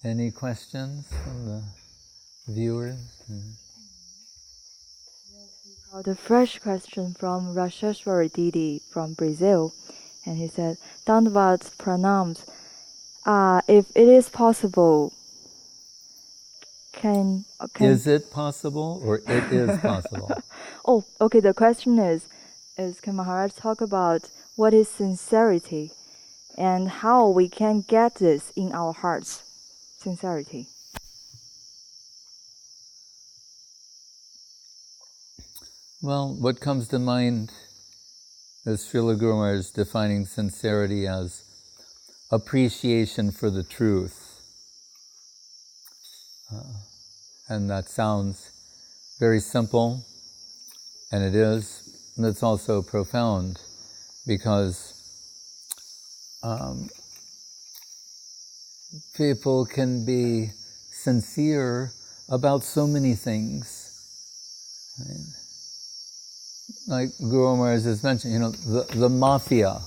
Any questions from the viewers? The fresh question from Rasheshwari Didi from Brazil, and he said, Dandavad pranams. If it is possible, can Is it possible or it is possible? Oh, okay. The question is can Maharaj talk about what is sincerity and how we can get this in our hearts? Sincerity. Well, what comes to mind is Srila Guru Maharaj defining sincerity as appreciation for the truth. And that sounds very simple, and it is, and it's also profound, because people can be sincere about so many things. Right? Like Guru Maharaj has mentioned, the mafia,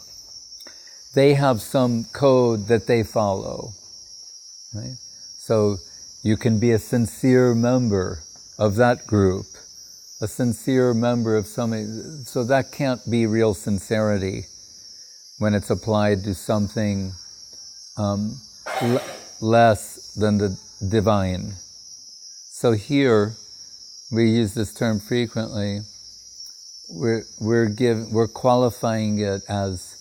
they have some code that they follow. Right? So you can be a sincere member of that group, a sincere member of somebody. So that can't be real sincerity when it's applied to something less than the divine. So here, we use this term frequently. We're qualifying it as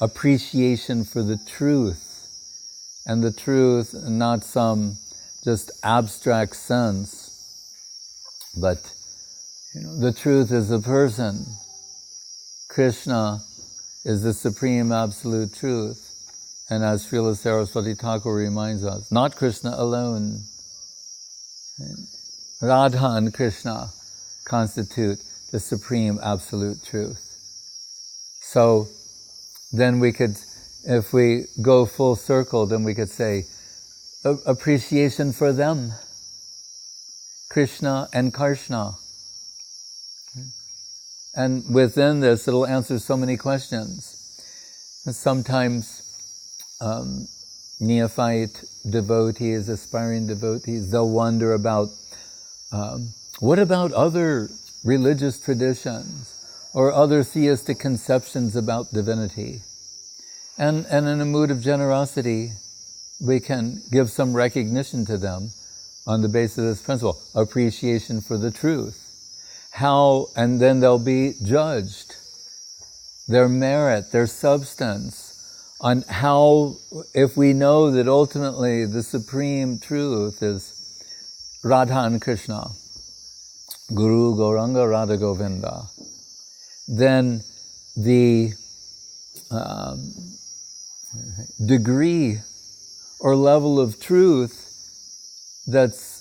appreciation for the truth, and the truth, not some just abstract sense, but the truth is a person. Krishna is the supreme absolute truth, and as Srila Saraswati Thakur reminds us, not Krishna alone. Radha and Krishna constitute the supreme absolute truth. So then we could, if we go full circle, then we could say appreciation for them, Krishna and Karshna. And within this, it'll answer so many questions. And sometimes neophyte devotees, aspiring devotees, they'll wonder about what about other religious traditions or other theistic conceptions about divinity? And in a mood of generosity, we can give some recognition to them on the basis of this principle, appreciation for the truth. How, and then they'll be judged, their merit, their substance, on how, if we know that ultimately the supreme truth is Radha and Krishna, Guru, Gauranga, Radha, Govinda, then the degree or level of truth that's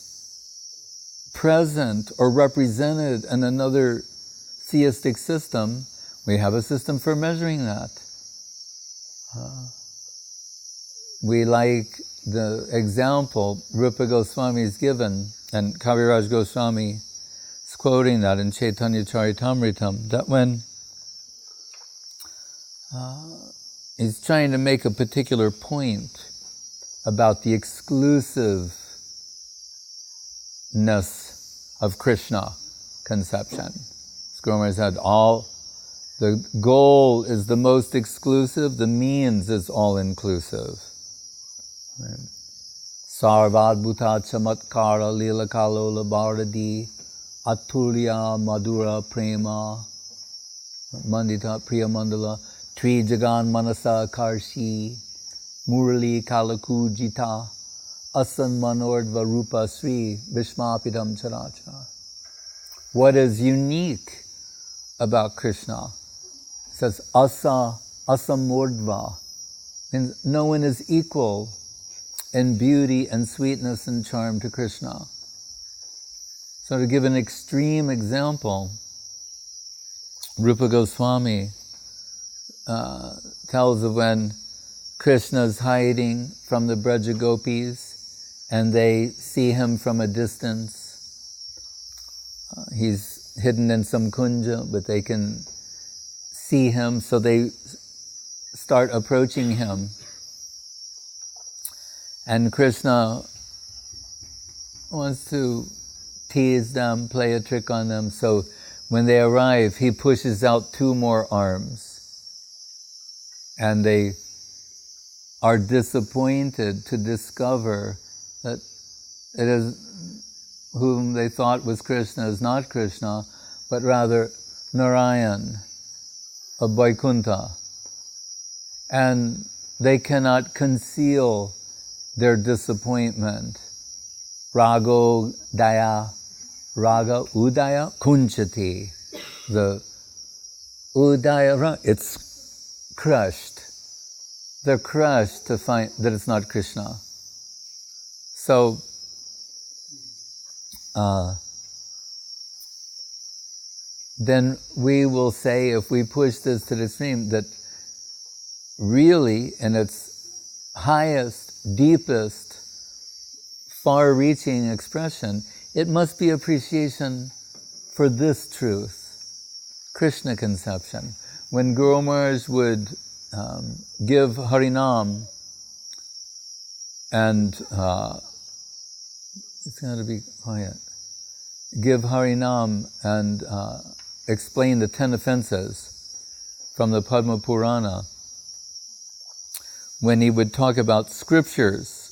present or represented in another theistic system, we have a system for measuring that. We like the example Rupa Goswami is given, and Kaviraj Goswami is quoting that in Chaitanya Charitamritam, that when he's trying to make a particular point about the exclusiveness of Krishna conception. Guru Maharaj said, the goal is the most exclusive, the means is all-inclusive. Sarvadbhuta chamatkara lila kalola bharadi atulya madura prema mandita priya mandala tri jagan manasa karshi murali kalakujita asan manordva rupa sri vishmapidam characha. What is unique about Krishna? It says asamordva, means no one is equal in beauty and sweetness and charm to Krishna. So to give an extreme example, Rupa Goswami tells of when Krishna's hiding from the Braja Gopis and they see him from a distance. He's hidden in some kunja, but they can see him, so they start approaching him. And Krishna wants to tease them, play a trick on them. So when they arrive, he pushes out 2 more arms. And they are disappointed to discover that it is whom they thought was Krishna is not Krishna, but rather Narayan of Vaikuntha. And they cannot conceal their disappointment. Raga udaya kunchati. The udaya, it's crushed. They're crushed to find that it's not Krishna. So, then we will say, if we push this to the extreme, that really, in its highest, deepest, far-reaching expression, it must be appreciation for this truth, Krishna conception. When Guru Maharaj would give Harinam, and it's got to be quiet, give Harinam and explain the 10 offenses from the Padma Purana, when he would talk about scriptures,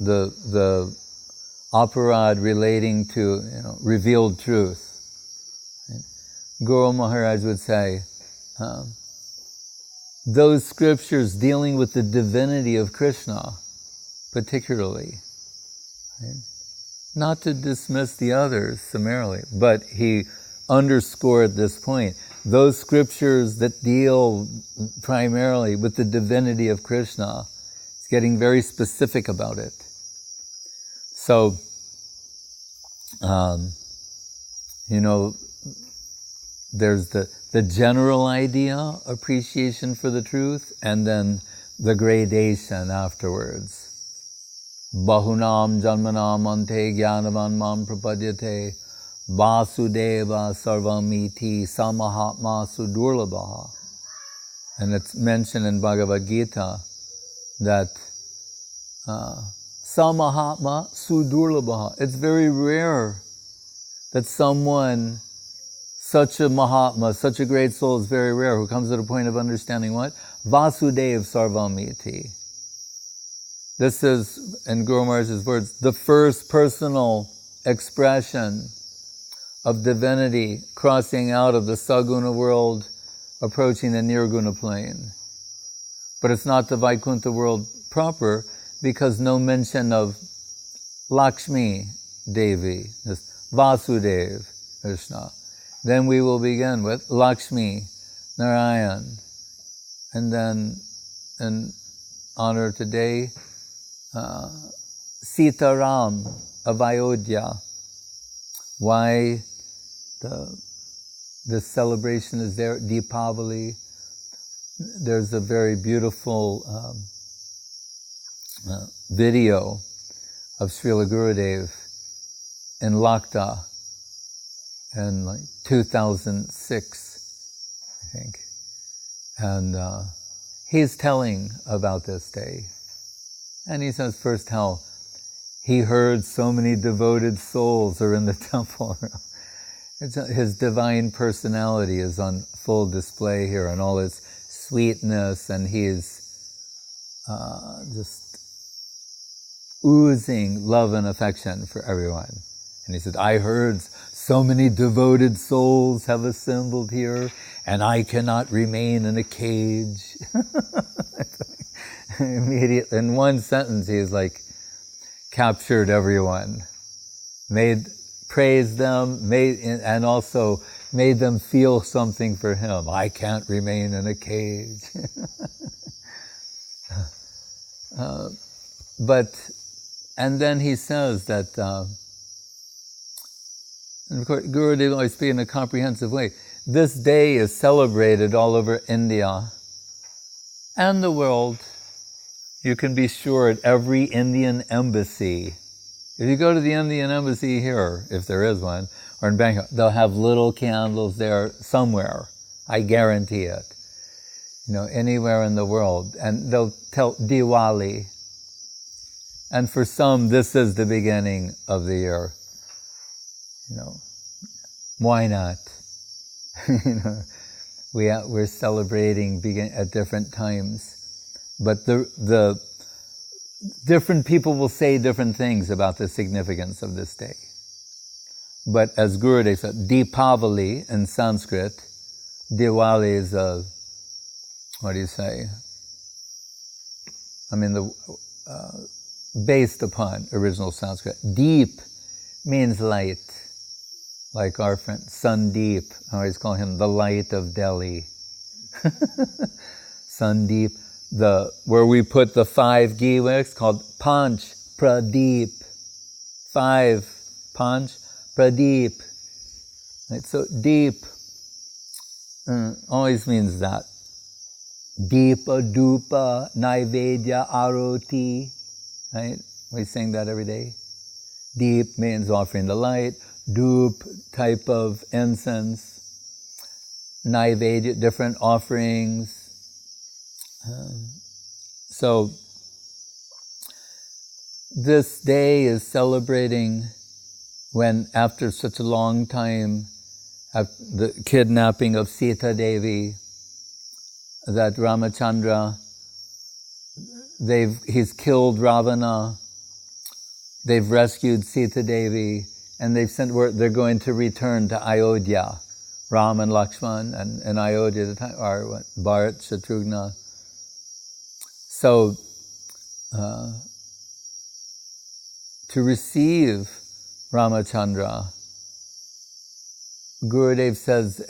the aparad relating to revealed truth, Guru Maharaj would say, those scriptures dealing with the divinity of Krishna, particularly, right? Not to dismiss the others summarily, but he underscored this point. Those scriptures that deal primarily with the divinity of Krishna, it's getting very specific about it. So, there's the general idea, appreciation for the truth, and then the gradation afterwards. Bahunam janmanam ante jnanavan mam prapadyate vasudeva sarvamiti samahatma sudurlabha. And it's mentioned in Bhagavad Gita that samahatma sudurlabha. It's very rare that someone, such a Mahatma, such a great soul, is very rare, who comes to the point of understanding what? Vasudev sarvamiti. This is, in Guru Maharaj's words, the first personal expression of divinity crossing out of the Saguna world, approaching the Nirguna plane. But it's not the Vaikuntha world proper, because no mention of Lakshmi Devi, this Vasudev Krishna. Then we will begin with Lakshmi, Narayan, and then in honor today, Sitaram of Ayodhya. Why this celebration is there, Deepavali. There's a very beautiful video of Srila Gurudev in Lakta in 2006, I think. And he's telling about this day. And he says first how he heard so many devoted souls are in the temple. His divine personality is on full display here, and all his sweetness, and he's just oozing love and affection for everyone. And he said, I heard so many devoted souls have assembled here, and I cannot remain in a cage. Immediately, in one sentence, he's captured everyone, praised them, and also made them feel something for him. I can't remain in a cage. And then he says that, and of course, Gurudev always speaks in a comprehensive way. This day is celebrated all over India and the world. You can be sure at every Indian embassy. If you go to the Indian embassy here, if there is one, or in Bangkok, they'll have little candles there somewhere. I guarantee it. Anywhere in the world. And they'll tell Diwali. And for some, this is the beginning of the year. Why not? We're celebrating at different times. But the different people will say different things about the significance of this day. But as Gurudev said, Deepavali in Sanskrit, Diwali is based upon original Sanskrit. Deep means light, like our friend Sandeep. I always call him the light of Delhi. Sandeep, where we put the 5 ghee wicks called Panch Pradeep. 5 Panch Pradeep. Right, so deep always means that. Deepa, Dupa, Naivedya, Aroti. Right? We sing that every day. Deep means offering the light. Dup, type of incense. Naivedya, different offerings. So this day is celebrating when, after such a long time, the kidnapping of Sita Devi, that Ramachandra, he's killed Ravana, they've rescued Sita Devi, and they're going to return to Ayodhya. Ram and Lakshman and Ayodhya at the time, or Bharat, Shatrughna. So, to receive Ramachandra, Gurudev says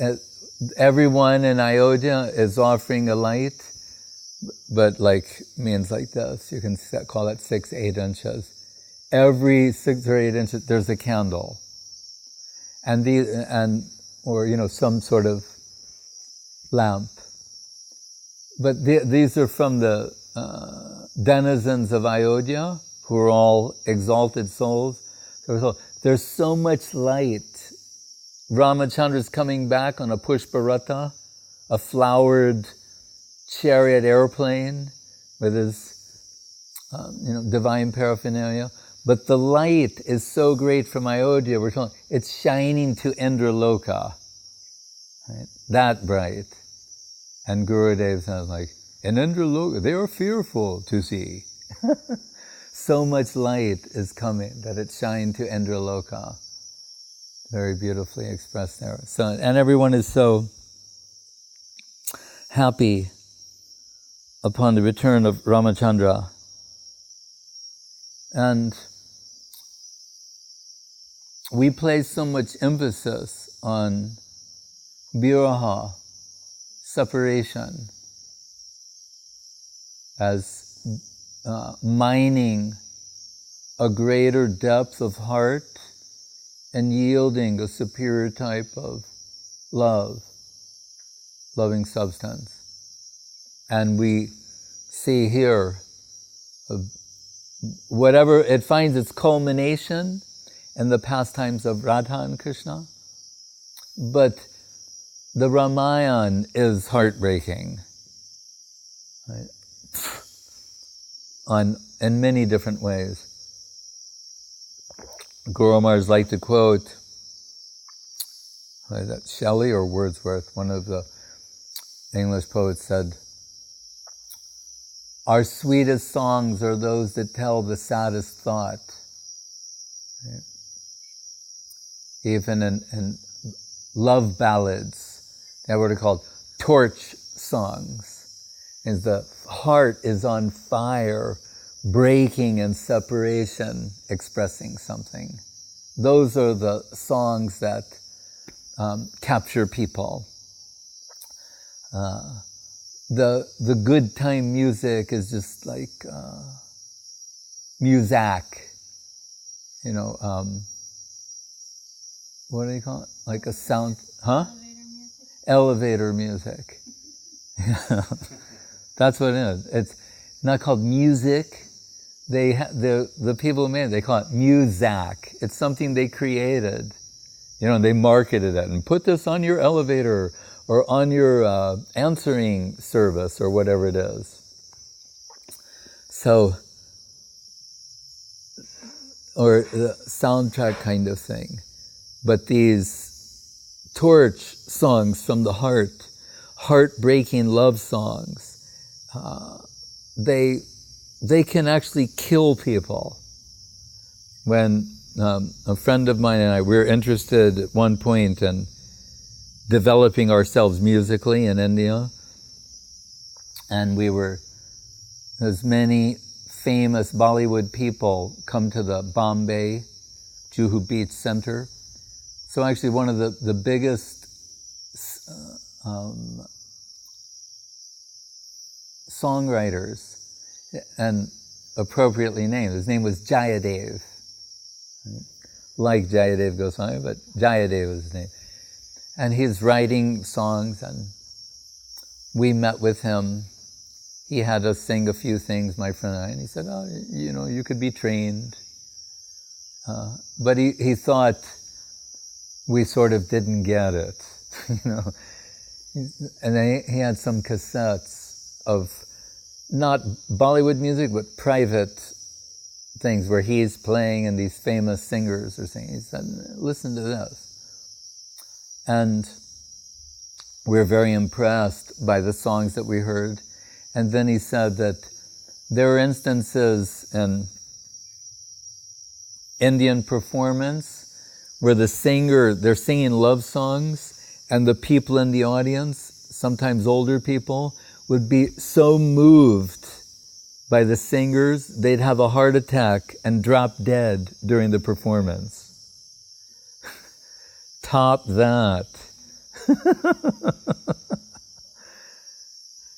everyone in Ayodhya is offering a light, but means like this. You can call it 6-8 inches. Every 6 or 8 inches there's a candle, or some sort of lamp. But these are from the denizens of Ayodhya, who are all exalted souls. There's so much light. Ramachandra's coming back on a Pushparata, a flowered chariot airplane with his divine paraphernalia. But the light is so great from Ayodhya, we're told, it's shining to Indraloka. Right? That bright. And Gurudev says, in Indraloka, they are fearful to see. So much light is coming that it's shining to Indraloka. Very beautifully expressed there. So, and everyone is so happy upon the return of Ramachandra. And we place so much emphasis on viraha, separation, as mining a greater depth of heart and yielding a superior type of loving substance. And we see here, whatever, it finds its culmination in the pastimes of Radha and Krishna, but the Ramayana is heartbreaking, right? In many different ways. Guru Maharaj liked to quote, that Shelley or Wordsworth, one of the English poets, said, "Our sweetest songs are those that tell the saddest thought." Right? Even in love ballads, they were called torch songs. Is the heart is on fire, breaking in separation, expressing something. Those are the songs that capture people. The good time music is just like muzak, what do you call it? Like a sound, huh? Elevator music. That's what it is. It's not called music. The people who made it, they call it muzak. It's something they created. They marketed it and put this on your elevator or on your answering service or whatever it is. So or the soundtrack kind of thing. But these torch songs from the heart, heartbreaking love songs, they can actually kill people. When a friend of mine and I, we were interested at one point in developing ourselves musically in India, and as many famous Bollywood people come to the Bombay Juhu Beach Center. So actually one of the biggest songwriters, and appropriately named, his name was Jayadev. Like Jayadev Goswami, but Jayadev was his name. And he's writing songs, and we met with him. He had us sing a few things, my friend and I, and he said, oh, you could be trained. But he thought we sort of didn't get it, And then he had some cassettes of not Bollywood music, but private things where he's playing and these famous singers are singing. He said, listen to this. And we were very impressed by the songs that we heard. And then he said that there are instances in Indian performance where they're singing love songs, and the people in the audience, sometimes older people, would be so moved by the singers, they'd have a heart attack and drop dead during the performance. Top that.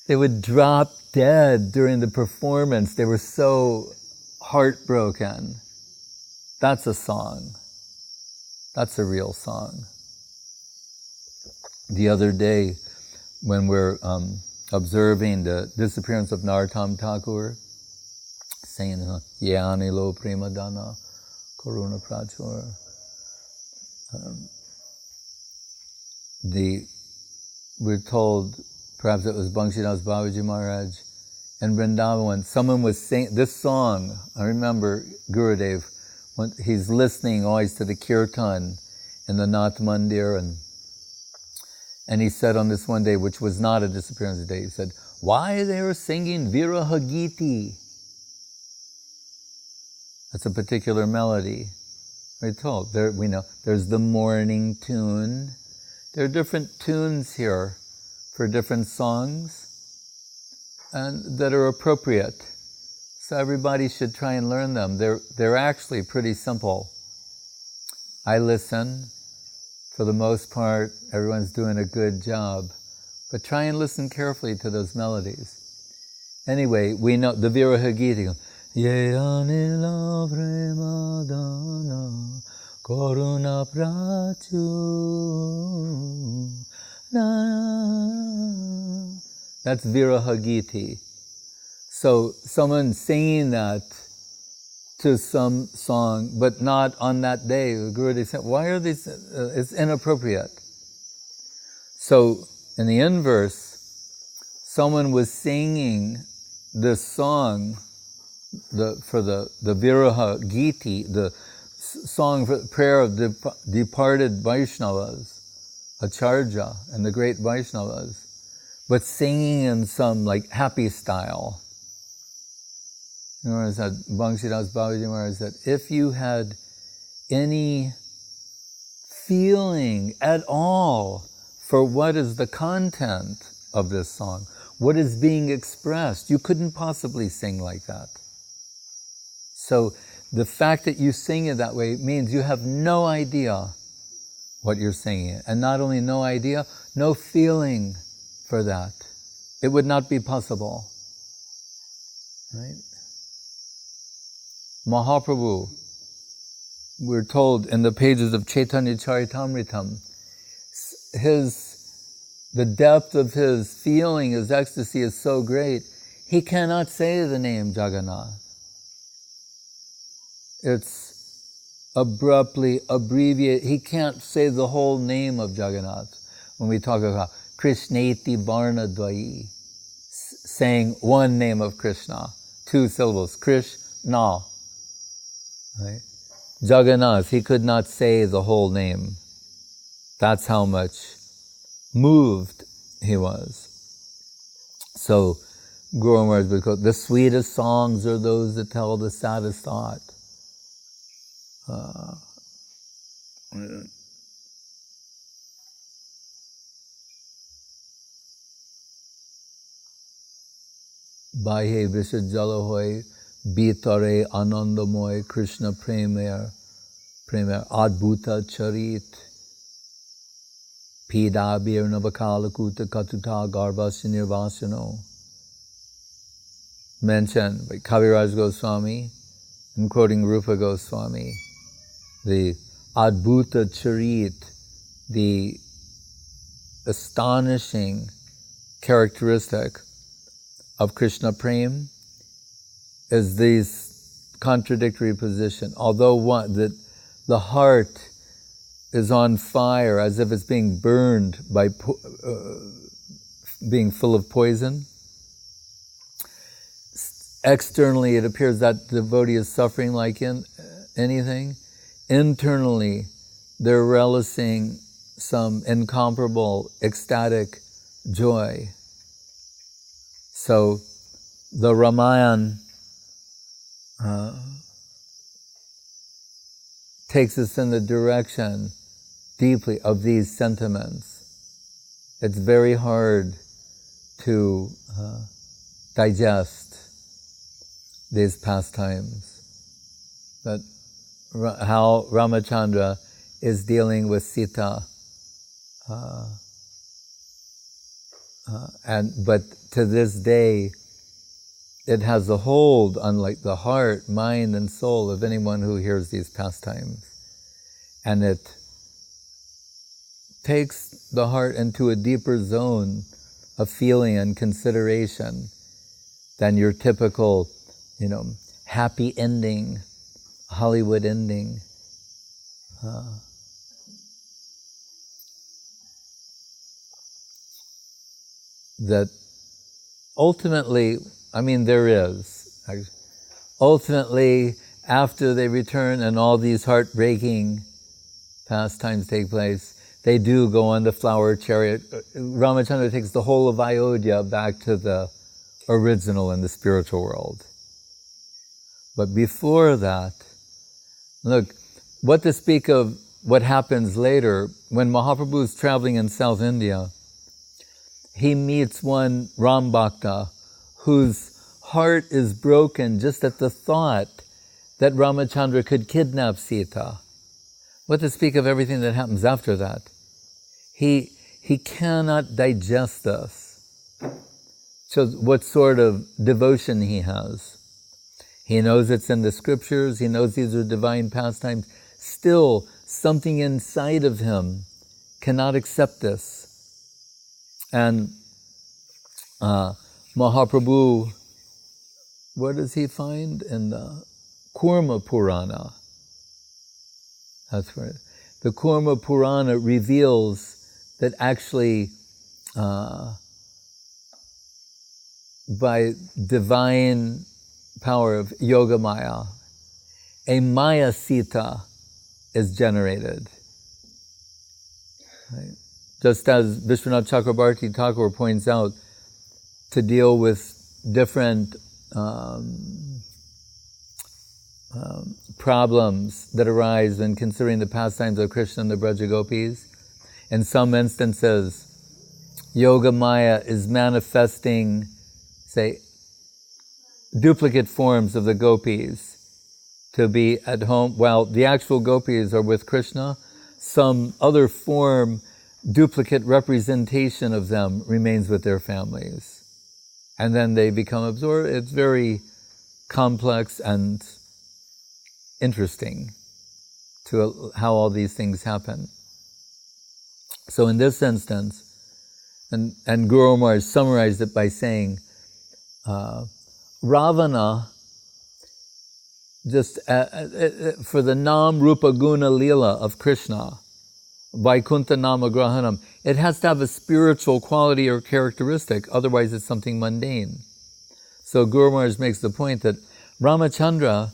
They would drop dead during the performance. They were so heartbroken. That's a song. That's a real song. The other day, when we're observing the disappearance of Narottam Thakur, saying, Yani lo prema dana, karuna prachur. We're told, perhaps it was Banshidas Babaji Maharaj, in Vrindavan, someone was singing this song. I remember Gurudev, when he's listening always to the kirtan in the Nath Mandir, and he said on this one day, which was not a disappearance day, he said, why they were singing Viraha Giti? That's a particular melody. We're told, we know, there's the morning tune. There are different tunes here for different songs and that are appropriate. So everybody should try and learn them. They're actually pretty simple. I listen. For the most part, everyone's doing a good job. But try and listen carefully to those melodies. Anyway, we know the Viraha Gita. Ye anila premadana karuna prachu. That's Viraha Giti. So someone singing that to some song, but not on that day. The Guru said, why are these, it's inappropriate. So in the inverse, someone was singing this song for the Viraha Giti, the song for the prayer of departed Vaishnavas, Acharya and the great Vaishnavas, but singing in some like happy style. Banshidas Babaji Maharaj said, if you had any feeling at all for what is the content of this song, what is being expressed, you couldn't possibly sing like that. So the fact that you sing it that way means you have no idea what you're singing. And not only no idea, no feeling for that. It would not be possible. Right? Mahaprabhu, we're told in the pages of Chaitanya Charitamritam, the depth of his feeling, his ecstasy is so great, he cannot say the name Jagannath. It's abruptly abbreviated. He can't say the whole name of Jagannath. When we talk about Krishneti Varna Dvayi, saying one name of Krishna, 2 syllables, Krishna. Right? Jagannath, he could not say the whole name. That's how much moved he was. So Guru Maharaj would quote, the sweetest songs are those that tell the saddest thought. Bahe Vishajala hoy, Bitare Anandamoy, Krishna Premer Adbhuta Charit, Pidabir Navakalakuta Katuta Garbhasya Nirvasano. Mentioned by Kaviraj Goswami, and quoting Rupa Goswami, the Adbhuta Charit, the astonishing characteristic of Krishna Prem is this contradictory position. Although the heart is on fire as if it's being burned by being full of poison, externally it appears that the devotee is suffering like anything. Internally, they're relishing some incomparable ecstatic joy. So the Ramayana takes us in the direction deeply of these sentiments. It's very hard to digest these pastimes. But how Ramachandra is dealing with Sita, but to this day, it has a hold on like the heart, mind, and soul of anyone who hears these pastimes. And it takes the heart into a deeper zone of feeling and consideration than your typical, happy ending, Hollywood ending. That ultimately, there is. Ultimately, after they return and all these heartbreaking pastimes take place, they do go on the flower chariot. Ramachandra takes the whole of Ayodhya back to the original in the spiritual world. But before that, look, what to speak of what happens later, when Mahaprabhu is traveling in South India, he meets one Ram Bhakta whose heart is broken just at the thought that Ramachandra could kidnap Sita. What to speak of everything that happens after that? He cannot digest this. So what sort of devotion he has. He knows it's in the scriptures, he knows these are divine pastimes. Still, something inside of him cannot accept this. And Mahaprabhu, what does he find in the Kurma Purana? That's right. The Kurma Purana reveals that actually by divine power of Yoga Maya, a Maya Sita is generated. Right? Just as Vishwanath Chakrabarti Thakur points out, to deal with different problems that arise when considering the pastimes of Krishna and the Braja Gopis. In some instances, Yoga Maya is manifesting, say, duplicate forms of the gopis to be at home, while the actual gopis are with Krishna. Some other form, duplicate representation of them remains with their families. And then they become absorbed. It's very complex and interesting to how all these things happen. So in this instance, and Guru Maharaj summarized it by saying, Ravana, just for the Nam Rupa Guna Lila of Krishna, Vaikuntha Nama Grahanam, it has to have a spiritual quality or characteristic, otherwise it's something mundane. So Guru Maharaj makes the point that Ramachandra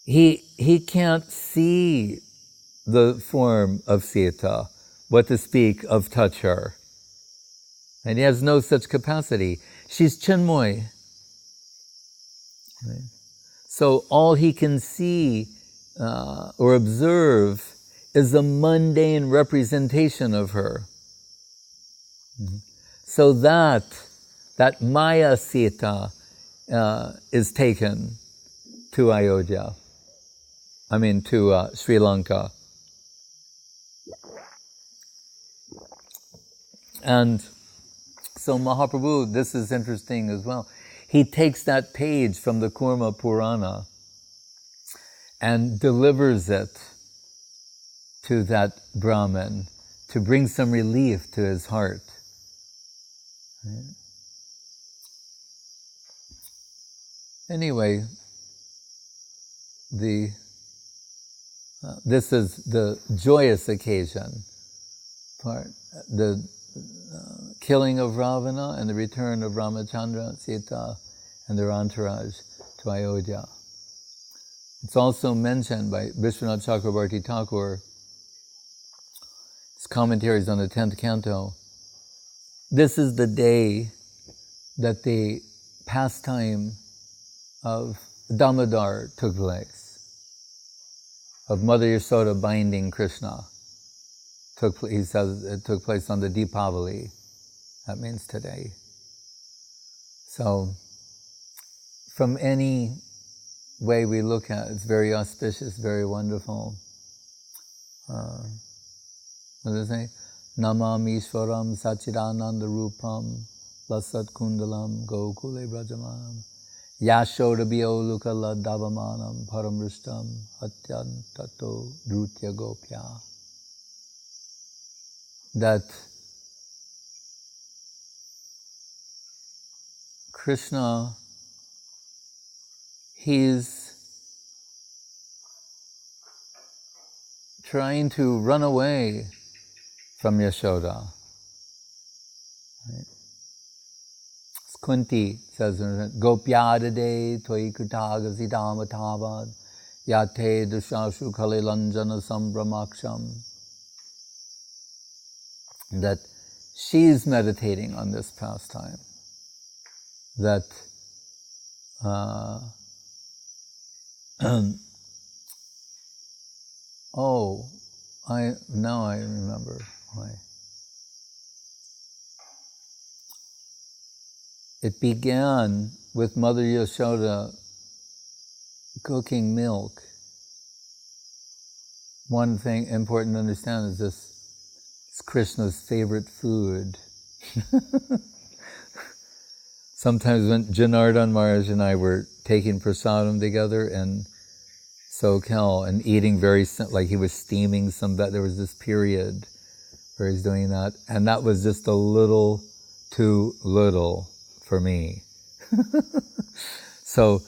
he can't see the form of Sita, what to speak of touch her. And he has no such capacity. She's Chinmoy. Right? So all he can see or observe is a mundane representation of her. So that Maya Sita is taken to Ayodhya. To Sri Lanka. And so Mahaprabhu, this is interesting as well, he takes that page from the Kurma Purana and delivers it to that Brahmin to bring some relief to his heart. Right? Anyway, this is the joyous occasion part, the killing of Ravana and the return of Ramachandra, Sita, and their entourage to Ayodhya. It's also mentioned by Vishwanath Chakrabarti Thakur, his commentaries on the 10th canto. This is the day that the pastime of Damodar took place, of Mother Yasoda binding Krishna. He says it took place on the Deepavali. That means today. So, from any way we look at it, it's very auspicious, very wonderful. What does it say? Namam Ishwaram Sachidananda Rupam Lasat Kundalam Gokule Brajamanam Yashoda Bioluka Ladavamanam Paramrishtam Hatyan Tato Drutya Gopya. That Krishna, he's trying to run away from Yashoda. Right? Kunti says, Gopyadade Toi Kutaga Siddhamatavad Yate Dushashu Kalilanjana Sambramaksham. That she's meditating on this pastime. That now I remember why. It began with Mother Yashoda cooking milk. One thing important to understand is this. It's Krishna's favorite food. Sometimes when Janardhan Maharaj and I were taking prasadam together in SoCal and eating like he was steaming there was this period where he's doing that, and that was just a little too little for me. So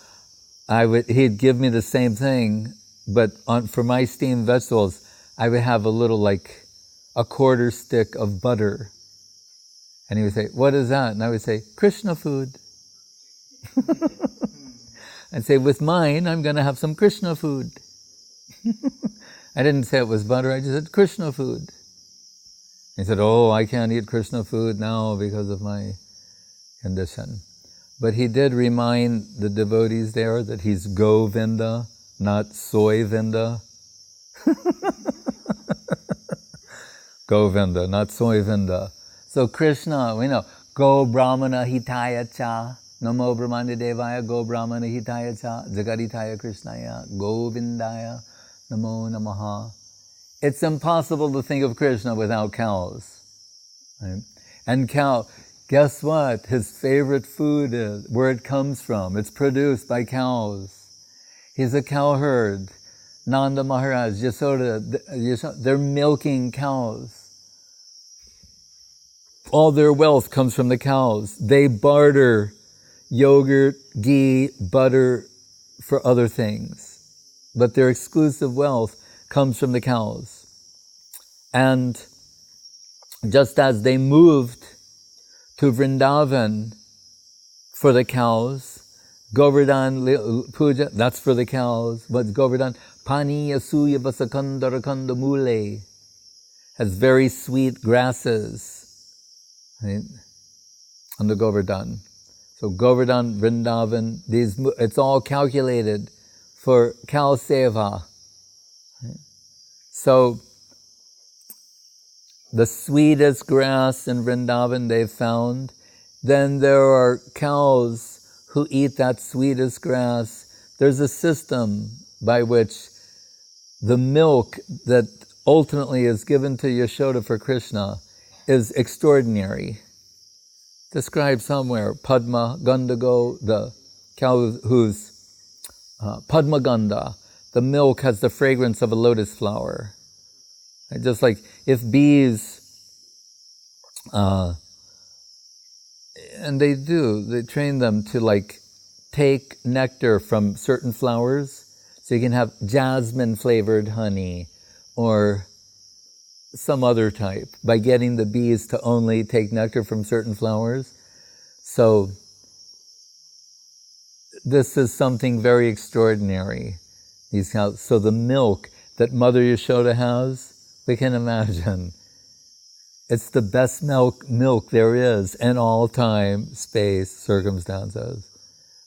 he'd give me the same thing, but for my steamed vegetables, I would have a little a quarter stick of butter. And he would say, what is that? And I would say, Krishna food. I'd say, with mine, I'm going to have some Krishna food. I didn't say it was butter, I just said Krishna food. He said, I can't eat Krishna food now because of my condition. But he did remind the devotees there that he's Govinda, not Soy-vinda. Govinda, not Soy-vinda. So Krishna, we know, Go Brahmana Hitaya Cha, Namo Brahmana Devaya, Go Brahmana Hitaya Cha, Jagaditaya Krishnaya, Govindaya, Namo Namaha. It's impossible to think of Krishna without cows. Right? And guess what? His favorite food is, where it comes from. It's produced by cows. He's a cowherd. Nanda Maharaj, Yasoda, they're milking cows. All their wealth comes from the cows. They barter yogurt, ghee, butter for other things. But their exclusive wealth comes from the cows. And just as they moved to Vrindavan for the cows, Govardhan puja, that's for the cows. What's Govardhan? Pani asuya vasakandara kandamule. Has very sweet grasses, right, on the Govardhan. So Govardhan, Vrindavan, it's all calculated for cow seva. Right? So the sweetest grass in Vrindavan they've found. Then there are cows who eat that sweetest grass. There's a system by which the milk that ultimately is given to Yashoda for Krishna is extraordinary. Described somewhere, Padma Gandago, the cow whose Padma Ganda, the milk has the fragrance of a lotus flower. Right? Just like if bees, and they train them to like take nectar from certain flowers, so you can have jasmine flavored honey or some other type by getting the bees to only take nectar from certain flowers. So this is something very extraordinary. These cows. So the milk that Mother Yashoda has, we can imagine. It's the best milk there is in all time, space, circumstances.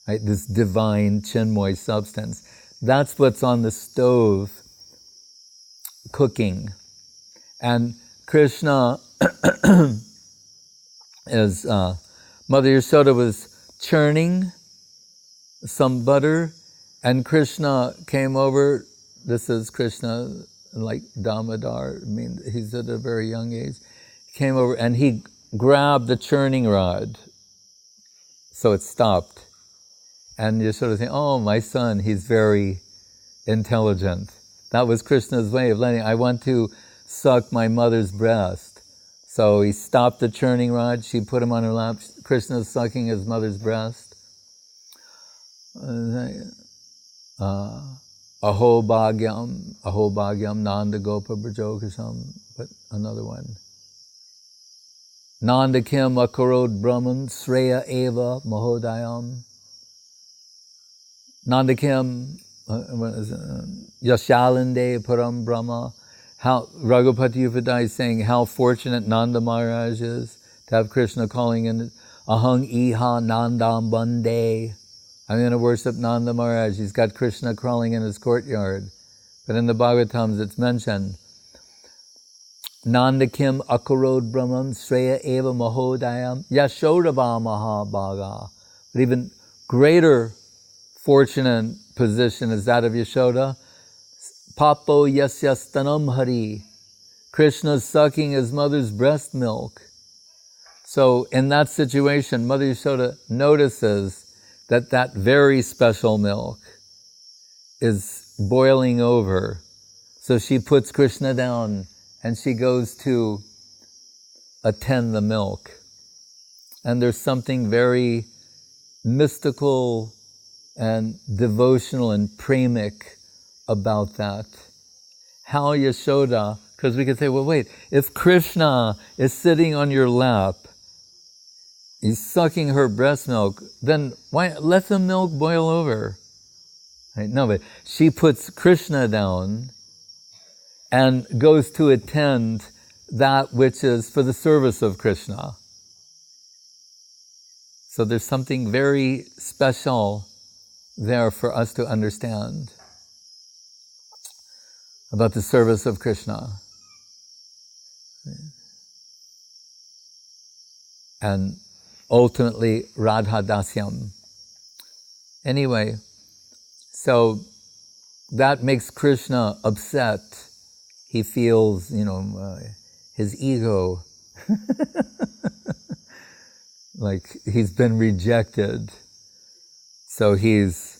Right? This divine Chinmoy substance. That's what's on the stove cooking. And Krishna is, Mother Yashoda was churning some butter, and Krishna came over. This is Krishna, like Damodar, he's at a very young age. Came over and he grabbed the churning rod, so it stopped. And you're sort of saying, oh, my son, he's very intelligent. That was Krishna's way of letting, I want to suck my mother's breast. So he stopped the churning rod, she put him on her lap, Krishna's sucking his mother's breast. Aho bhagyam nanda gopa brajokasam, but another one. Nanda kim akarod brahman sreya eva mahodayam. Nanda kim yashalinde param brahma. How Raghupati Upadhyay is saying how fortunate Nanda Maharaj is to have Krishna calling in ahang iha nandam bande. I'm going to worship Nanda Maharaj. He's got Krishna crawling in his courtyard. But in the Bhagavatams it's mentioned, Nanda kim akarod brahman sreya eva mahodayam yashodava mahabhaga. But even greater fortunate position is that of Yashoda. Papo yasyastanam hari. Krishna's sucking his mother's breast milk. So in that situation, Mother Yashoda notices that very special milk is boiling over. So she puts Krishna down and she goes to attend the milk. And there's something very mystical and devotional and pramic about that. How Yashoda, because we could say, well, wait, if Krishna is sitting on your lap, he's sucking her breast milk, then why let the milk boil over? Right? No, but she puts Krishna down and goes to attend that which is for the service of Krishna. So there's something very special there for us to understand about the service of Krishna. And ultimately, Radha Dasyam. Anyway, so that makes Krishna upset. He feels, his ego, like he's been rejected. So he's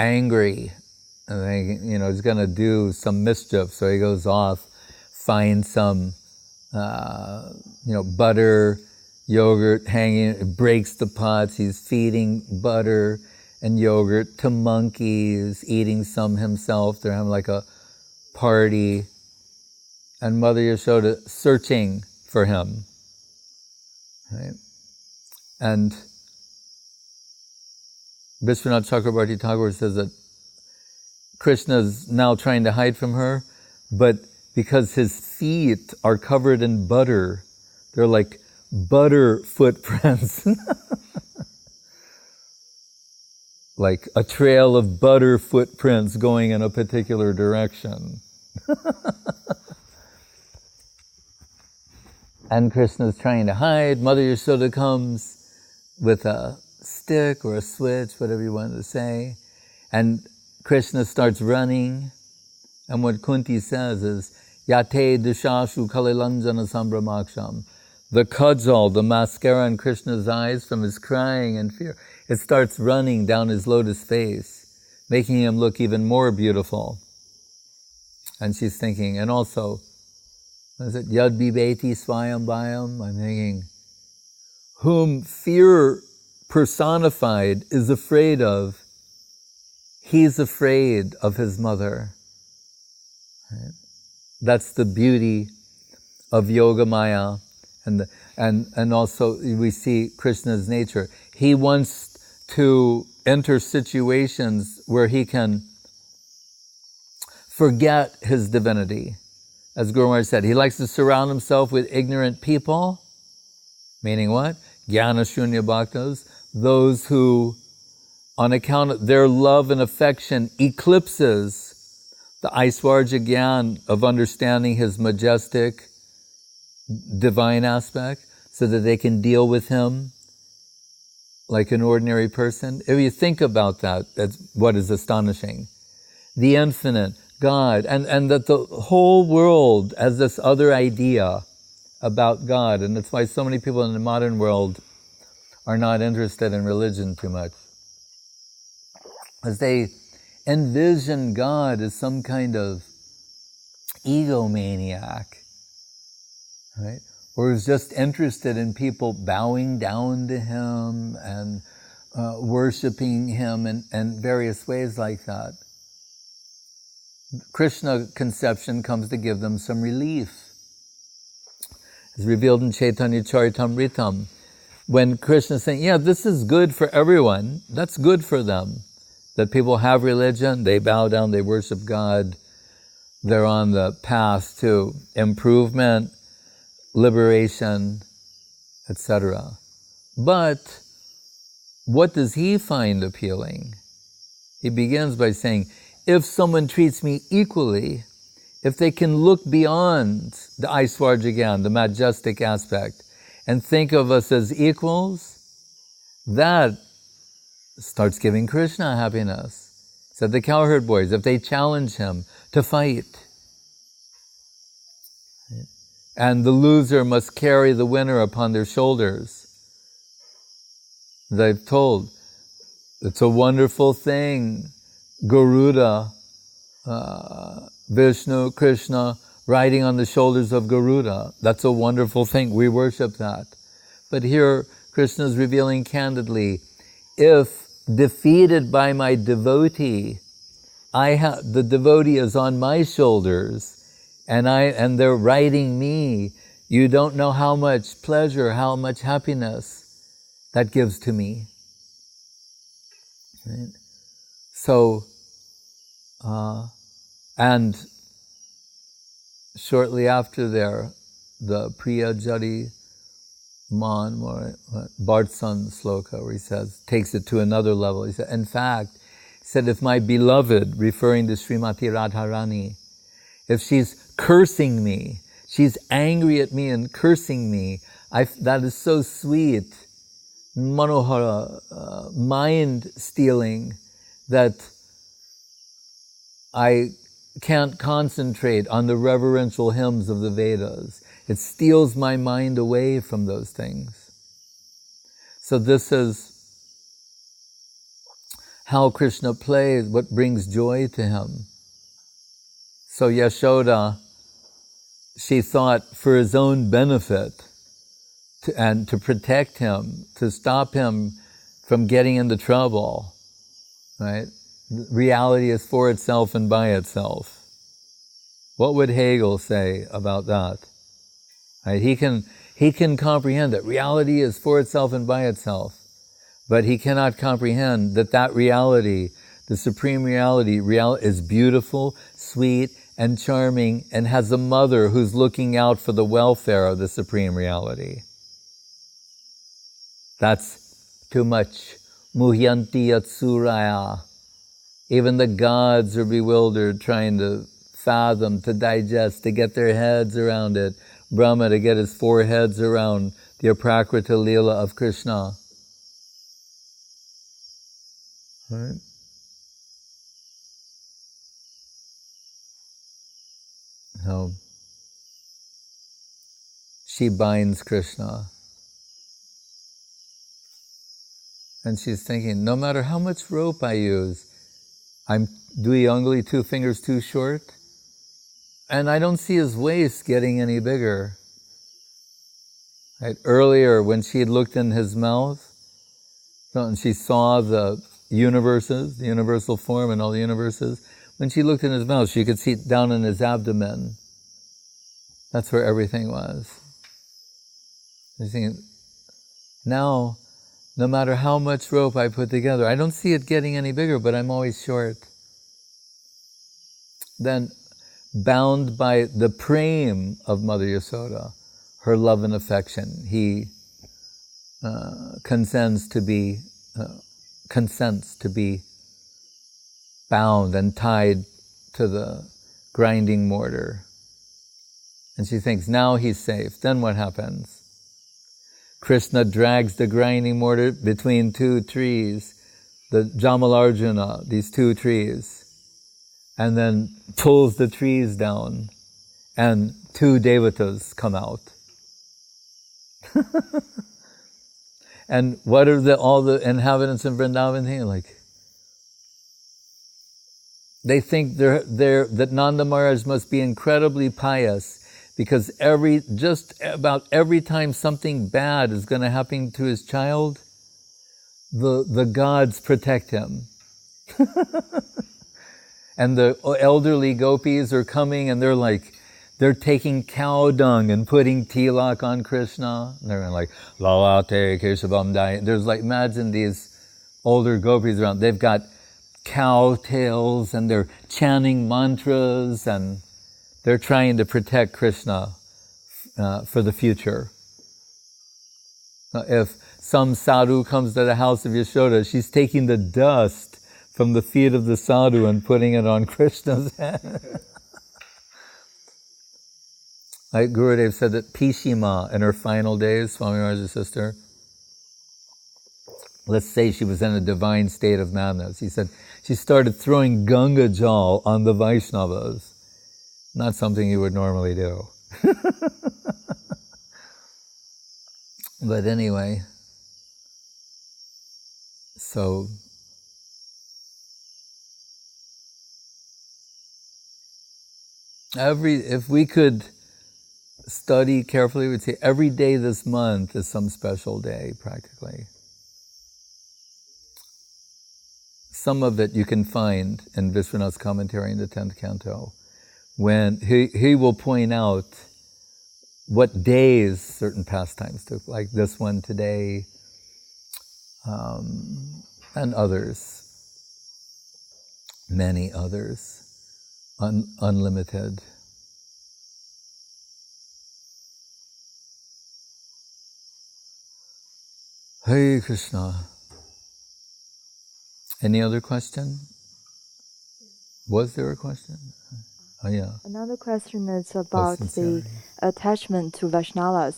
angry. And he's going to do some mischief. So he goes off, finds some butter, yogurt hanging, breaks the pots, he's feeding butter and yogurt to monkeys, eating some himself, they're having like a party, and Mother Yashoda searching for him. Right? And Vishwanath Chakrabarti Tagore says that Krishna's now trying to hide from her, but because his feet are covered in butter, they're like butter footprints. Like a trail of butter footprints going in a particular direction. And Krishna's trying to hide. Mother Yashoda comes with a stick or a switch, whatever you want to say, and Krishna starts running. And what Kunti says is, Yate dishashu kalilanjana sambramaksham. The kajal, the mascara in Krishna's eyes from his crying and fear, it starts running down his lotus face, making him look even more beautiful. And she's thinking, and also, what is it? Yad bibeti swayam bayam. I'm thinking, whom fear personified is afraid of, he's afraid of his mother. Right? That's the beauty of Yoga Maya. And also we see Krishna's nature. He wants to enter situations where he can forget his divinity. As Guru Maharaj said, he likes to surround himself with ignorant people, meaning what? Jnana Shunya Bhaktas, those who, on account of their love and affection, eclipses the Aishwarya Gyan of understanding his majestic, divine aspect, so that they can deal with him like an ordinary person. If you think about that, that's what is astonishing. The infinite, God, and that the whole world has this other idea about God, and that's why so many people in the modern world are not interested in religion too much. As they envision God as some kind of egomaniac, right? Or is just interested in people bowing down to him and worshipping him in various ways like that. Krishna conception comes to give them some relief. It's revealed in Chaitanya Charitamritam. When Krishna is saying, yeah, this is good for everyone, that's good for them. That people have religion, they bow down, they worship God, they're on the path to improvement, liberation, etc. But what does he find appealing? He begins by saying, if someone treats me equally, if they can look beyond the Aishwarya Gyan, the majestic aspect, and think of us as equals, that starts giving Krishna happiness. Said the cowherd boys, if they challenge him to fight, and the loser must carry the winner upon their shoulders, they've told, it's a wonderful thing, Garuda, Vishnu, Krishna, riding on the shoulders of Garuda. That's a wonderful thing. We worship that. But here, Krishna is revealing candidly, if defeated by my devotee, the devotee is on my shoulders, and they're riding me, you don't know how much pleasure, how much happiness that gives to me. Right? So, and shortly after there, the Priya Jari Man, Bhartsan sloka, where he says, takes it to another level. He said, in fact, he said, if my beloved, referring to Srimati Radharani, if she's cursing me, she's angry at me and cursing me, that is so sweet, manohara, mind-stealing, that I can't concentrate on the reverential hymns of the Vedas. It steals my mind away from those things. So this is how Krishna plays, what brings joy to him. So Yashoda, she thought for his own benefit and to protect him, to stop him from getting into trouble, right? Reality is for itself and by itself. What would Hegel say about that? Right? He can comprehend that reality is for itself and by itself. But he cannot comprehend that reality, the supreme reality, is beautiful, sweet, and charming, and has a mother who's looking out for the welfare of the supreme reality. That's too much. Muhyanti yatsuraya. Even the gods are bewildered, trying to fathom, to digest, to get their heads around it. Brahma to get his 4 heads around the aprakrita lila of Krishna. Right? So, she binds Krishna. And she's thinking, no matter how much rope I use, I'm duyangli, 2 fingers too short, and I don't see his waist getting any bigger. Right? Earlier, when she had looked in his mouth, and she saw the universes, the universal form and all the universes, when she looked in his mouth, she could see down in his abdomen. That's where everything was. She's thinking, now, no matter how much rope I put together, I don't see it getting any bigger, but I'm always short. Then, bound by the prem of Mother Yasoda, her love and affection, he consents to be bound and tied to the grinding mortar. And she thinks, now he's safe. Then what happens? Krishna drags the grinding mortar between 2 trees, the Jamalarjuna, these 2 trees, and then pulls the trees down, and 2 devatas come out. And what are all the inhabitants in Vrindavan thinking? Like, they think that Nanda Maharaj must be incredibly pious, because just about every time something bad is going to happen to his child, the gods protect him. And the elderly gopis are coming, and they're taking cow dung and putting tilak on Krishna. And they're like, Lalate Keshavam Dai. There's imagine these older gopis around. They've got cow tails, and they're chanting mantras, and they're trying to protect Krishna for the future. Now, if some sadhu comes to the house of Yashoda, she's taking the dust from the feet of the sadhu and putting it on Krishna's head. Like Gurudev said that Pishima, in her final days, Swami Maharaj's sister, let's say she was in a divine state of madness. He said she started throwing Ganga Jal on the Vaishnavas. Not something you would normally do. But anyway, so if we could study carefully, we'd say every day this month is some special day, practically. Some of it you can find in Vishwanath's commentary in the 10th canto, when he will point out what days certain pastimes took, like this one today, and others, many others, unlimited. Hare Krishna. Any other question? Was there a question? Oh, yeah. Another question is about the attachment to Vaishnavas,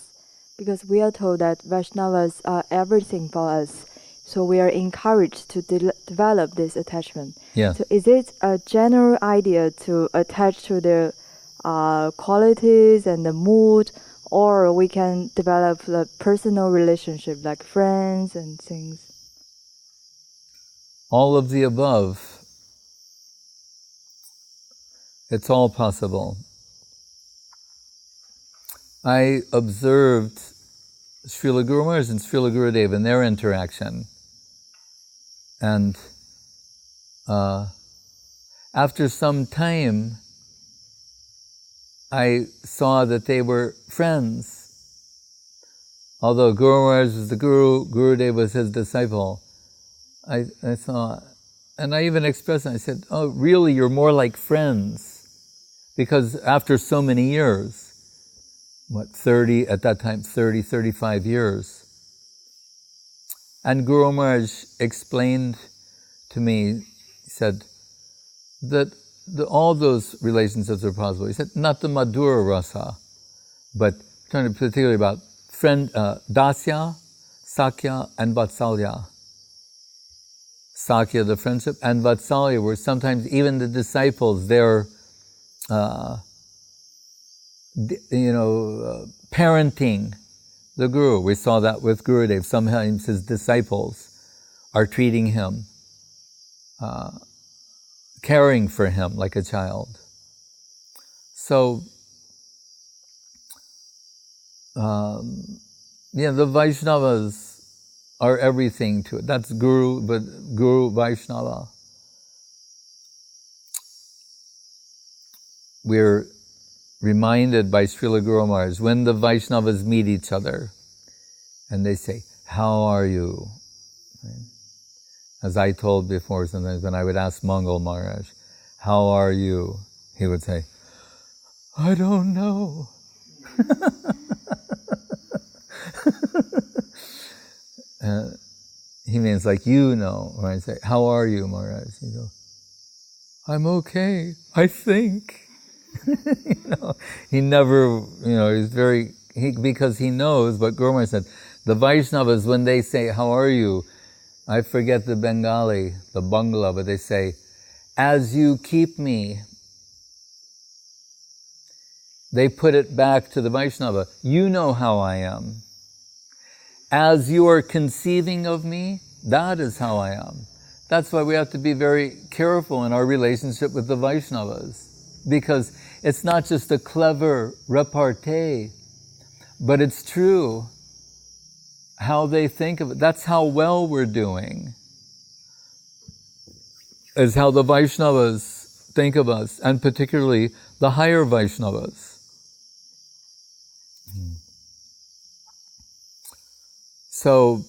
because we are told that Vaishnavas are everything for us, so we are encouraged to develop this attachment. Yeah. So is it a general idea to attach to their qualities and the mood, or we can develop a personal relationship like friends and things? All of the above. It's all possible. I observed Srila Guru Maharaj and Srila Gurudev in their interaction. And after some time, I saw that they were friends. although Guru Maharaj was the Guru, Gurudev was his disciple, I thought, and I even expressed it, I said, oh, really, you're more like friends, because after so many years, at that time, 35 years, and Guru Maharaj explained to me, he said, that all those relationships are possible. He said, not the Madhura Rasa, but talking particularly about Dasya, Sakya, and Vatsalya. Sakya, the friendship, and Vatsalya, where sometimes even the disciples, they're, parenting the Guru. We saw that with Gurudev. Sometimes his disciples are treating him, caring for him like a child. So, the Vaishnavas are everything to it. That's Guru, but Guru Vaishnava. We're reminded by Srila Guru Maharaj, when the Vaishnavas meet each other, and they say, how are you? Right? As I told before, sometimes when I would ask Mangal Maharaj, how are you? He would say, I don't know. He means like, Or I say, how are you, Maharaj? He goes, I'm okay, I think. He never, he's because he knows, but Guru Maharaj said, the Vaishnavas, when they say, how are you? I forget the Bengali, the Bangla, but they say, as you keep me. They put it back to the Vaishnava, you know how I am. As you are conceiving of me, that is how I am. That's why we have to be very careful in our relationship with the Vaishnavas, because it's not just a clever repartee, but it's true how they think of it. That's how well we're doing, is how the Vaishnavas think of us, and particularly the higher Vaishnavas. So,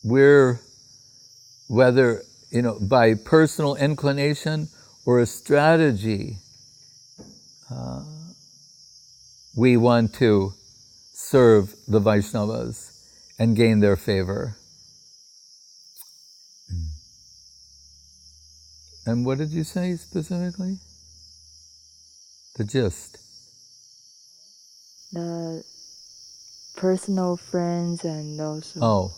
we're, whether, by personal inclination or a strategy, we want to serve the Vaishnavas and gain their favor. And what did you say specifically? The gist. The personal friends and also... Oh,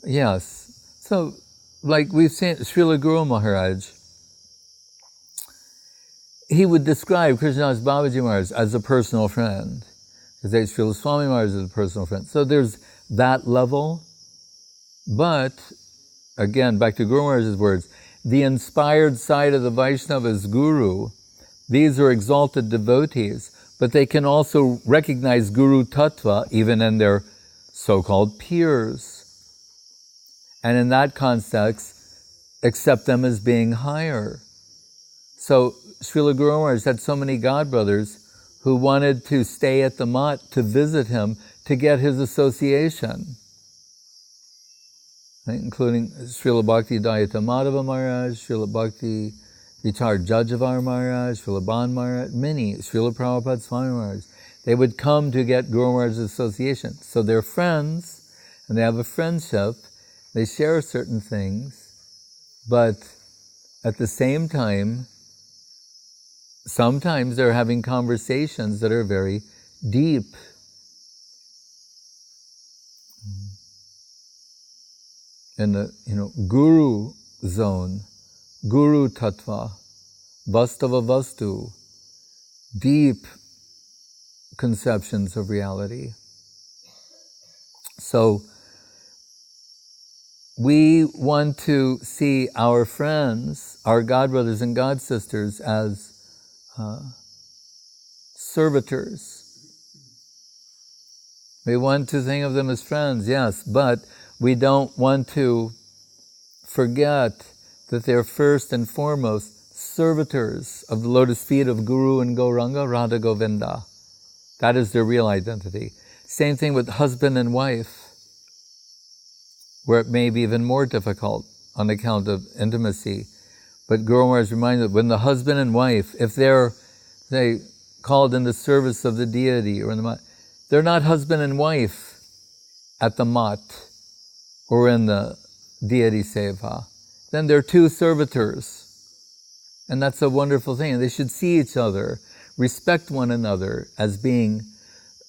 yes. So, like we've seen, Srila Guru Maharaj, he would describe Krishnadas Babaji Maharaj as a personal friend. Because Srila Swami Maharaj is a personal friend. So there's that level. But, again, back to Guru Maharaj's words, the inspired side of the Vaishnava's Guru, these are exalted devotees, but they can also recognize Guru Tattva even in their so-called peers. And in that context, accept them as being higher. So Srila Guru Maharaj had so many godbrothers who wanted to stay at the Mat to visit him to get his association, right? Including Srila Bhakti Dayata Madhava Maharaj, Srila Bhakti Vichar Jajavar Maharaj, Srila Ban Maharaj, many, Srila Prabhupada Swami Maharaj. They would come to get Guru Maharaj's association. So they're friends, and they have a friendship, they share certain things, but at the same time, sometimes they're having conversations that are very deep. In the, Guru zone, Guru Tattva, Vastava Vastu, deep conceptions of reality. So, we want to see our friends, our godbrothers and godsisters, as servitors. We want to think of them as friends, yes, but we don't want to forget that they're first and foremost servitors of the lotus feet of Guru and Gauranga, Radha Govinda. That is their real identity. Same thing with husband and wife, where it may be even more difficult on account of intimacy. But Guru Maharaj reminded when the husband and wife, if they're called in the service of the deity or in the mat, they're not husband and wife at the mat or in the deity seva. Then they're two servitors. And that's a wonderful thing. They should see each other, respect one another as being,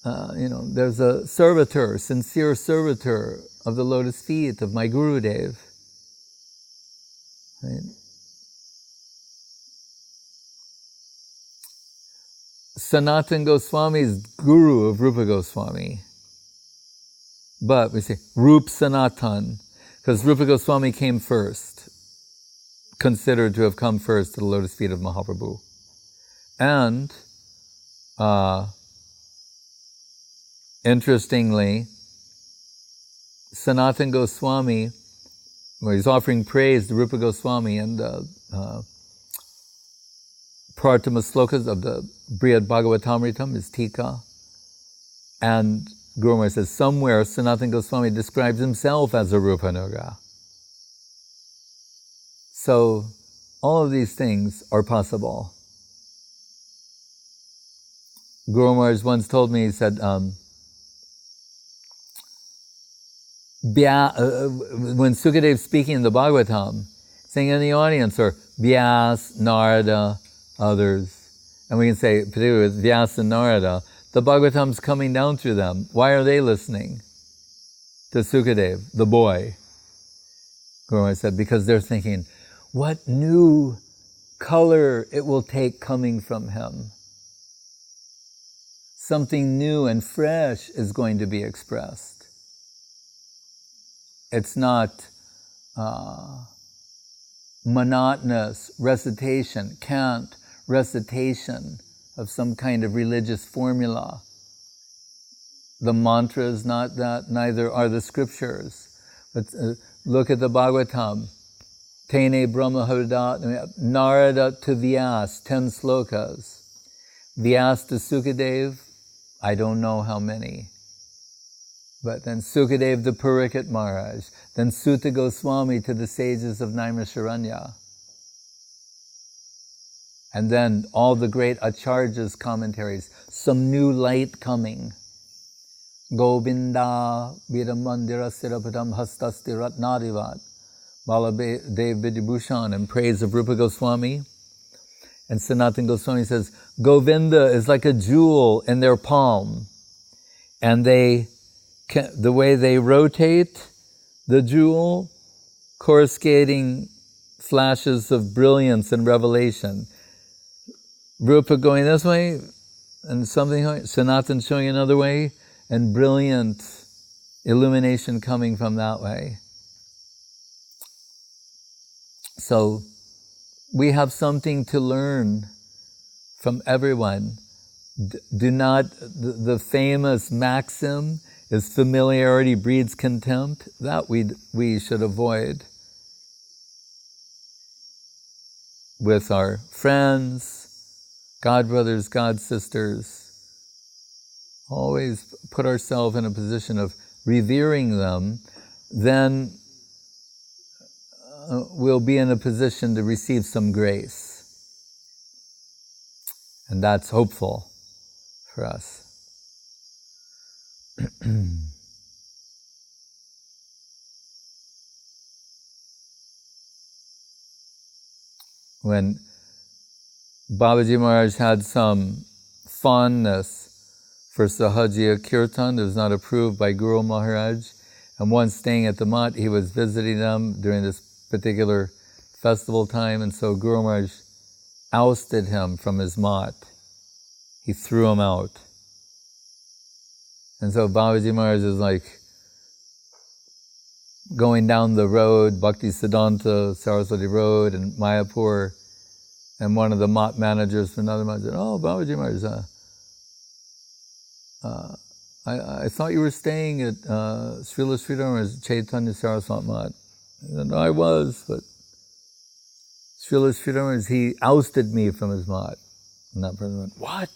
there's a servitor, sincere servitor of the lotus feet of my Gurudev. Right? Sanatana Goswami is guru of Rupa Goswami. But we say Rup Sanatan, because Rupa Goswami came first, considered to have come first to the lotus feet of Mahaprabhu. And, interestingly, Sanatana Goswami, well, he's offering praise to Rupa Goswami and Pratama Slokas of the Brihad Bhagavatamritam, his Tika. And Guru Maharaj says, somewhere Sanatana Goswami describes himself as a Rupanuga. So, all of these things are possible. Guru Maharaj once told me, he said, when Sukadeva speaking in the Bhagavatam, saying in the audience are Vyas, Narada, others, and we can say, particularly with Vyas and Narada, the Bhagavatam's coming down through them. Why are they listening to Sukadeva, the boy? Guru Maharaj said, because they're thinking, what new color it will take coming from him. Something new and fresh is going to be expressed. It's not monotonous recitation, cant recitation of some kind of religious formula. The mantra is not that, neither are the scriptures. But look at the Bhagavatam. Tene Brahma Harada, Narada to Vyas, 10 slokas. Vyas to Sukadev, I don't know how many. But then Sukadev the Parikat Maharaj, then Sutta Goswami to the sages of Naimisharanya. And then all the great Acharya's commentaries, some new light coming. Govinda Vidamandira Sirapadam Hastasti Ratnadivat, Baladev Vidibhushan, in praise of Rupa Goswami. And Sanatana Goswami says, Govinda is like a jewel in their palm. And the way they rotate the jewel, coruscating flashes of brilliance and revelation. Rupa going this way, and something, Sanatana showing another way, and brilliant illumination coming from that way. So, we have something to learn from everyone. Do not, the famous maxim is familiarity breeds contempt. That we should avoid. With our friends, God brothers, God sisters, always put ourselves in a position of revering them, then we'll be in a position to receive some grace. And that's hopeful for us. When Babaji Maharaj had some fondness for Sahajiya Kirtan, it was not approved by Guru Maharaj, and once staying at the Mat, he was visiting them during this particular festival time, and so Guru Maharaj ousted him from his Mat. He threw him out. And so Babaji Maharaj is like going down the road, Bhakti Siddhanta, Saraswati Road, and Mayapur, and one of the Mat managers from another Mat said, "Oh, Babaji Maharaj, I thought you were staying at Srila Sridhar's Chaitanya Saraswat Mat." He said, "No, I was, but Srila Maharaj, he ousted me from his mat. And that person went, what?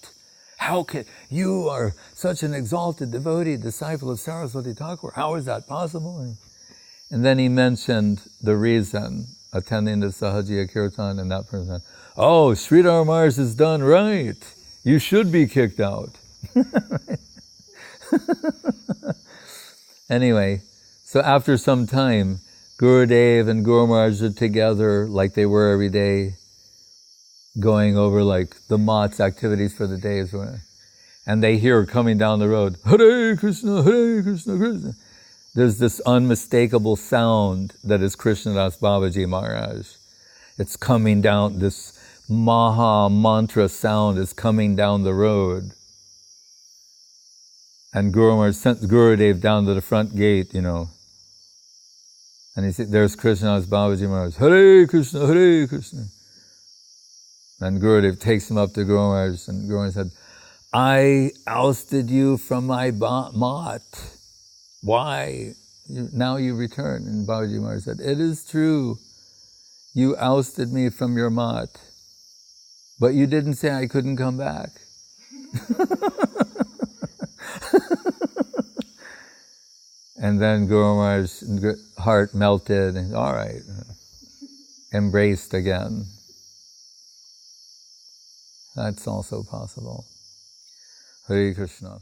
How can, you are such an exalted devotee, disciple of Saraswati Thakur, how is that possible? And then he mentioned the reason, attending the Sahajiya Kirtan, and that person said, oh, Sridhar Maharaj has done right. You should be kicked out. Anyway, so after some time, Gurudev and Guru Maharaj are together like they were every day, going over like the mat's activities for the day. And they hear coming down the road, Hare Krishna, Krishna. There's this unmistakable sound that is Krishnadas Babaji Maharaj. It's coming down, this Maha mantra sound is coming down the road. And Guru Maharaj sent Gurudev down to the front gate, And he said, there's Krishnadas Babaji Maharaj, Hare Krishna, Hare Krishna. And Gurudev takes him up to Guru Maharaj, and Guru Maharaj said, I ousted you from my mat. Why? Now you return. And Babaji Maharaj said, it is true. You ousted me from your mat. But you didn't say I couldn't come back. And then Guru Maharaj's heart melted, and all right, embraced again. That's also possible. Hare Krishna.